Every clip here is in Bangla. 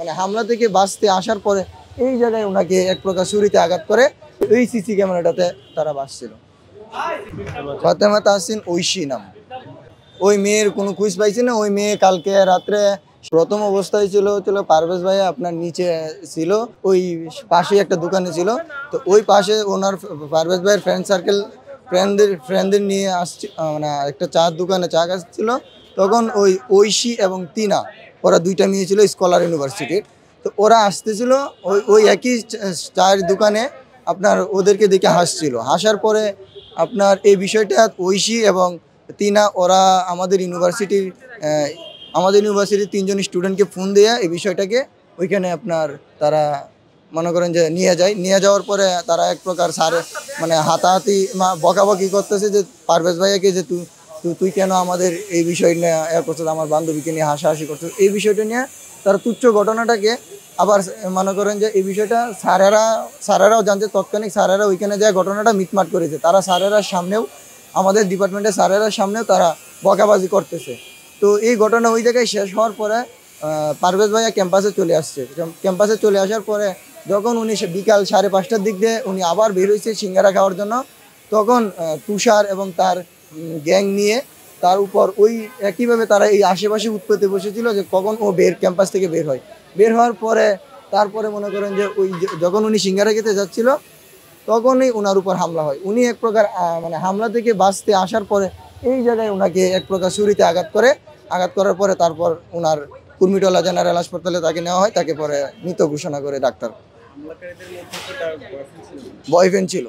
মানে হামলা থেকে বাঁচতে আসার পরে এই জায়গায় ওনাকে এক প্রকার ছুরিতে আঘাত করে এই সিসি ক্যামেরাটাতে তারা বাঁচছিল। ফাতেমা তাহসিন ঐশী নাম। ওই মেয়ের কোনো খুঁজ পাইছি না। ওই মেয়ে কালকে রাত্রে প্রথম অবস্থায় ছিল পারভেজ ভাইয়া আপনার নিচে ছিল, ওই পাশে একটা দোকানে ছিল। তো ওই পাশে ওনার পারভেজ ভাইয়ের ফ্রেন্ড সার্কেল ফ্রেন্ডদের নিয়ে আসছে, মানে একটা চার দোকানে চা খাচ্ছিল। তখন ওই ঐশী এবং তিনা ওরা দুইটা মেয়ে ছিল স্কলার ইউনিভার্সিটির। তো ওরা আসতেছিল ওই একই চায়ের দোকানে, আপনার ওদেরকে দেখে হাসছিল। হাসার পরে আপনার এই বিষয়টা ঐশী এবং তিনা ওরা আমাদের ইউনিভার্সিটির তিনজন স্টুডেন্টকে ফোন দিয়ে এই বিষয়টাকে ওইখানে আপনার তারা মনে করেন যে নিয়ে যাওয়ার পরে তারা এক প্রকার মানে হাতাহাতি বকাবকি করতেছে যে পারভেজ ভাইয়াকে যে তুই কেন আমাদের এই বিষয় নিয়ে করছিস, আমার বান্ধবীকে নিয়ে হাসাহাসি করছিস। এই বিষয়টা নিয়ে তারা তুচ্ছ ঘটনাটাকে আবার মনে করেন যে এই বিষয়টা স্যারেরাও জানছে, তৎক্ষণিক স্যারেরা ওইখানে যায় ঘটনাটা মিটমাট করেছে। তারা স্যারেরার সামনেও আমাদের ডিপার্টমেন্টের স্যারেরার সামনেও তারা বকাবাজি করতেছে। তো এই ঘটনা ওই জায়গায় শেষ হওয়ার পরে পারভেজ ভাইয়া ক্যাম্পাসে চলে আসার পরে যখন উনি বিকাল 5:30টার দিক দিয়ে উনি আবার বের হয়েছে সিঙ্গারা খাওয়ার জন্য, তখন তুষার এবং তার গ্যাং নিয়ে তার উপর ওই একইভাবে তারা এই আশেপাশে উৎপত্তি বসেছিল যে কখন ও ক্যাম্পাস থেকে বের হওয়ার পরে তারপরে মনে করেন যে ওই যখন উনি সিঙ্গারা খেতে যাচ্ছিল তখনই ওনার উপর হামলা হয়। উনি এক প্রকার মানে হামলা থেকে বাঁচতে আসার পরে এই জায়গায় ওনাকে এক প্রকার ছুরিতে আঘাত করার পরে তারপর ওনার কুর্মিটোলা জেনারেল হাসপাতালে তাকে নেওয়া হয়। তাকে পরে মৃত ঘোষণা করে ডাক্তার। বয়ফ্রেন্ড ছিল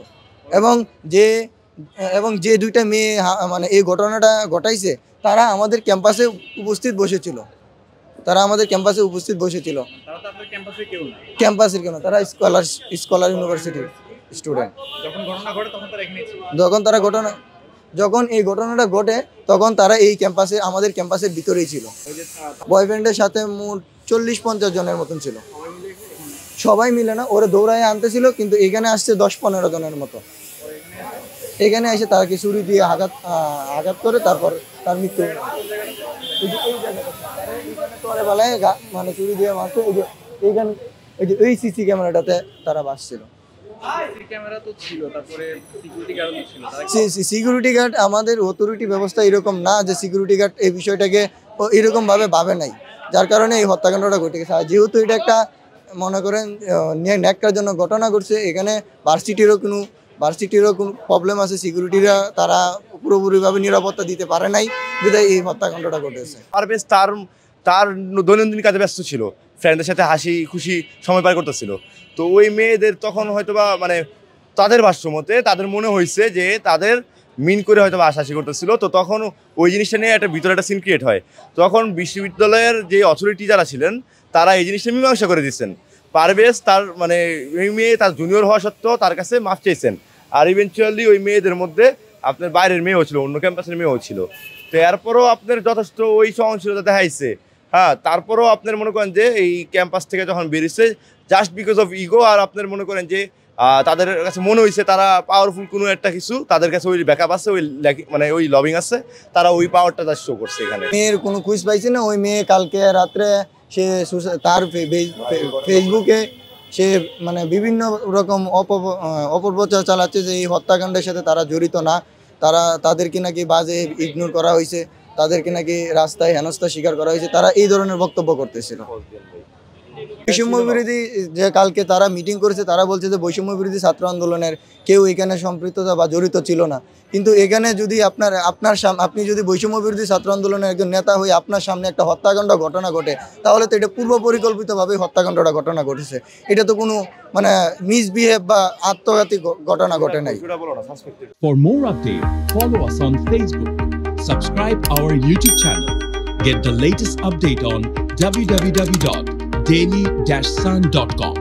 এবং যে দুইটা মেয়ে মানে এই ঘটনাটা ঘটাইছে তারা আমাদের ক্যাম্পাসে উপস্থিত বসেছিল। ক্যাম্পাসের কেন, তারা স্কলার ইউনিভার্সিটির স্টুডেন্ট। যখন এই ঘটনাটা ঘটে তখন তারা এই ক্যাম্পাসে আমাদের ক্যাম্পাসের ভিতরেই ছিল। বয়ফ্রেন্ডের সাথে মোট 40-50 জনের মতন ছিল। সবাই মিলে না, ওরা দৌড়ায় আনতেছিল, কিন্তু এখানে আসছে 10-15 জনের মতো। এখানে এসে তাকে ছুরি দিয়ে আঘাত করে তারপর তার মৃত্যু। মানে ছুরি দিয়ে মারছে এইখানে এই সিসি ক্যামেরাটাতে তারা বাঁচছিল। সিকিউরিটি গার্ড আমাদের অথরিটি ব্যবস্থা এরকম না যে সিকিউরিটি গার্ড এই বিষয়টাকে এরকম ভাবে নাই, যার কারণে এই হত্যাকাণ্ডটা ঘটে গেছে। আর যেহেতু এটা একটা মনে করেন ন্যাক্কার জন্য ঘটনা ঘটছে, এখানে ভার্সিটিরও কোনো প্রবলেম আছে, সিকিউরিটিরা তারা পুরোপুরিভাবে নিরাপত্তা দিতে পারে নাই, বিধায় এই হত্যাকাণ্ডটা ঘটেছে। পারভেজ তার দৈনন্দিন কাজে ব্যস্ত ছিল, ফ্রেন্ডদের সাথে হাসি খুশি সময় পার করতেছিল। তো ওই মেয়েদের তখন হয়তোবা মানে তাদের ভাষ্য মতে তাদের মনে হয়েছে যে তাদের মিন করে হয়তো হাসাহাসি করতেছিল। তো তখন ওই জিনিসটা নিয়ে ভিতরে একটা সিন ক্রিয়েট হয়। তখন বিশ্ববিদ্যালয়ের যে অথরিটি যারা ছিলেন তারা এই জিনিসটা মীমাংসা করে দিচ্ছেন। পারভেজ তার মানে ওই মেয়ে তার জুনিয়র হওয়া সত্ত্বেও তার কাছে মাফ চেয়েছেন। আর ইভেনচুয়ালি ওই মেয়েদের মধ্যে আপনার বাইরের মেয়েও ছিল, অন্য ক্যাম্পাসের মেয়েও ছিল। তো এরপরও আপনার যথেষ্ট ওই সহনশীলতা দেখাইছে। হ্যাঁ, তারপরেও আপনার মনে করেন যে এই ক্যাম্পাস থেকে যখন বেরিয়েছে জাস্ট বিকজ অফ ইগো, আর আপনার মনে করেন যে তাদের কাছে মনে হয়েছে তারা পাওয়ারফুল কোনো একটা কিছু, তাদের কাছে ওই ব্যাকআপ আছে, ওই মানে ওই লবিং আছে, তারা ওই পাওয়ারটা তার শো করছে এখানে। মেয়ের কোনো খুঁজ পাইছি না। ওই মেয়ে কালকে রাত্রে তার ফেসবুকে সে মানে বিভিন্ন রকম অপপ্রচার চালাচ্ছে যে এই হত্যাকাণ্ডের সাথে তারা জড়িত না, তাদেরকে নাকি বাজে ইগনোর করা হয়েছে, তাদেরকে নাকি রাস্তায় হেনস্থা শিকার করা হয়েছে, তারা এই ধরনের বক্তব্য করতেছিল। বৈষম্য বিরোধী যে কালকে তারা মিটিং করেছে, তারা বলছে যে বৈষম্য বিরোধী ছাত্র আন্দোলনের কেউ এখানে সম্পৃক্ততা বা জড়িত ছিল না। কিন্তু এখানে যদি আপনি যদি বৈষম্য বিরোধী ছাত্র আন্দোলনের একজন নেতা হয়ে আপনার সামনে একটা হত্যাকাণ্ড ঘটনা ঘটে, তাহলে তো এটা পূর্ব পরিকল্পিতভাবে হত্যাকাণ্ডটা ঘটনা ঘটেছে। এটা তো কোনো মানে মিসবিহেভ বা আত্মঘাতী ঘটনা ঘটে নাই। For more updates, follow us on Facebook, subscribe our YouTube channel, get the latest update on www.daily-sun.com.